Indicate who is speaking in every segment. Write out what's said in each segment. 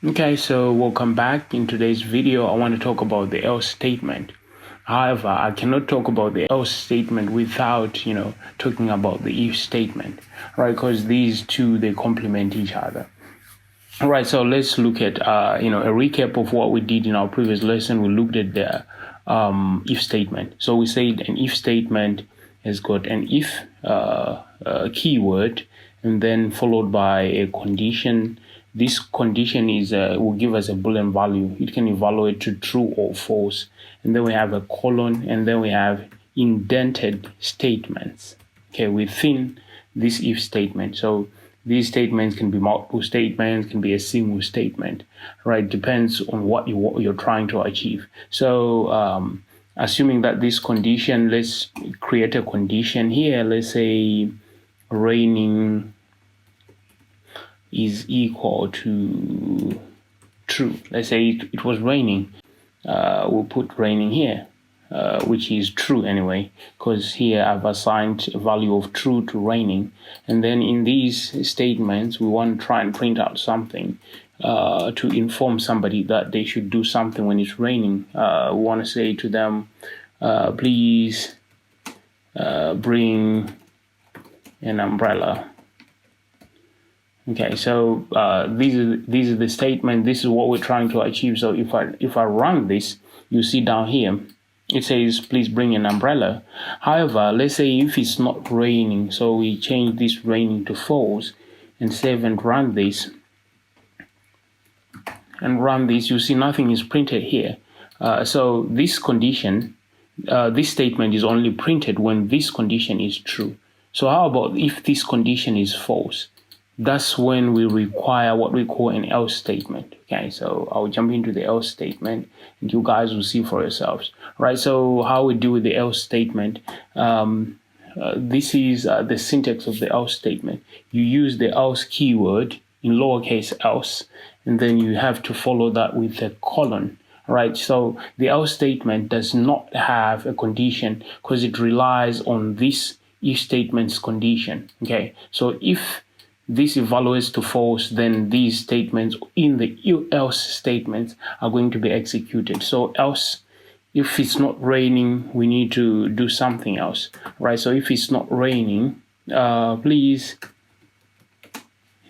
Speaker 1: Okay, so welcome back. In today's video, I want to talk about the else statement. However, I cannot talk about the else statement without, talking about the if statement, right? Because these two, they complement each other. All right, so let's look at, a recap of what we did in our previous lesson. We looked at the if statement. So we said an if statement has got an if keyword and then followed by a condition. This condition is will give us a Boolean value. It can evaluate to true or false. And then we have a colon, and then we have indented statements, okay, within this if statement. So these statements can be multiple statements, can be a single statement, right? Depends on what you're trying to achieve. So assuming that this condition, let's create a condition here. Let's say raining is equal to true. Let's say it was raining. We'll put raining here, which is true anyway, because here I've assigned a value of true to raining. And then in these statements, we want to try and print out something to inform somebody that they should do something when it's raining. We want to say to them, please bring an umbrella. Okay, so these are the statement. This is what we're trying to achieve. So if I run this, you see down here, it says please bring an umbrella. However, let's say if it's not raining, so we change this raining to false and save and run this. And run this, you see nothing is printed here. So this condition, this statement is only printed when this condition is true. So how about if this condition is false? That's when we require what we call an else statement. Okay, so I'll jump into the else statement and you guys will see for yourselves. Right, so how we do with the else statement, this is the syntax of the else statement. You use the else keyword in lowercase else, and then you have to follow that with a colon. Right, so the else statement does not have a condition because it relies on this if statement's condition. Okay, so if this evaluates to false, then these statements in the else statements are going to be executed. So else, if it's not raining, we need to do something else, right? So if it's not raining, please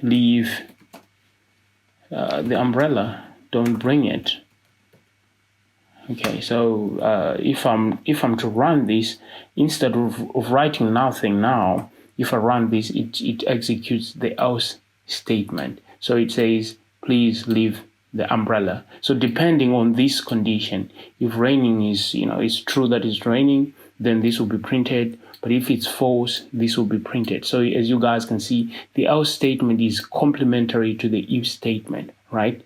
Speaker 1: leave the umbrella, don't bring it. Okay, so if I'm to run this, instead of writing nothing now, if I run this, it executes the else statement. So it says, please leave the umbrella. So depending on this condition, if raining is, it's true that it's raining, then this will be printed. But if it's false, this will be printed. So as you guys can see, the else statement is complementary to the if statement, right?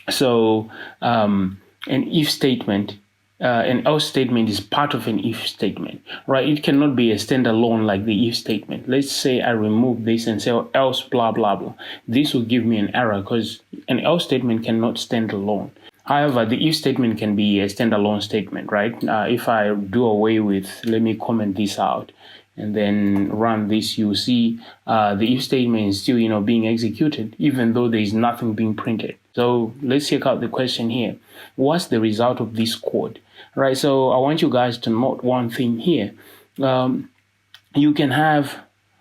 Speaker 1: So an if statement, an else statement is part of an if statement, right? It cannot be a standalone like the if statement. Let's say I remove this and say else blah, blah, blah. This will give me an error because an else statement cannot stand alone. However, the if statement can be a standalone statement, right? If I do away with, let me comment this out and then run this, you see the if statement is still, being executed, even though there is nothing being printed. So let's check out the question here. What's the result of this code? Right, so I want you guys to note one thing here. You can have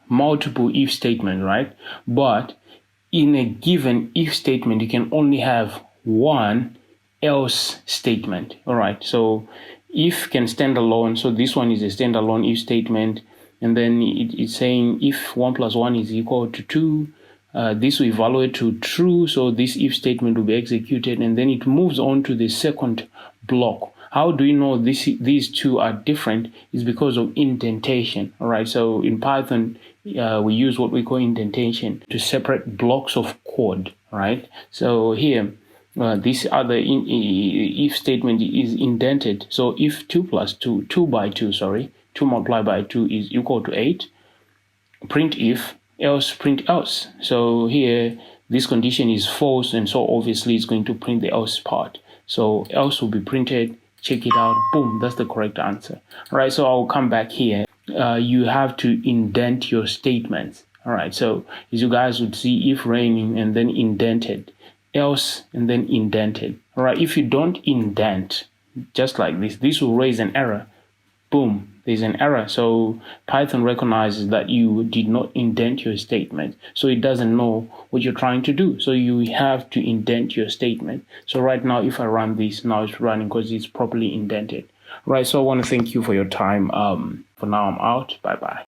Speaker 1: multiple if statements, right? But in a given if statement, you can only have one else statement. All right, so if can stand alone. So this one is a standalone if statement. And then it's saying if 1 + 1 is equal to 2, this will evaluate to true. So this if statement will be executed. And then it moves on to the second block. How do you know these two are different? Is because of indentation. All right, so in Python, we use what we call indentation to separate blocks of code, right? So here, this other if statement is indented. So if 2 by 2, 2 multiplied by 2 is equal to 8, print if, else print else. So here, this condition is false, and so obviously it's going to print the else part. So else will be printed. Check it out. Boom, that's the correct answer. All right, so I'll come back here. You have to indent your statements. All right, so as you guys would see, if raining and then indented, else and then indented. All right, if you don't indent, just like this will raise an error. Boom, there's an error. So Python recognizes that you did not indent your statement. So it doesn't know what you're trying to do. So you have to indent your statement. So right now, if I run this, now it's running because it's properly indented. Right, so I want to thank you for your time. For now, I'm out. Bye-bye.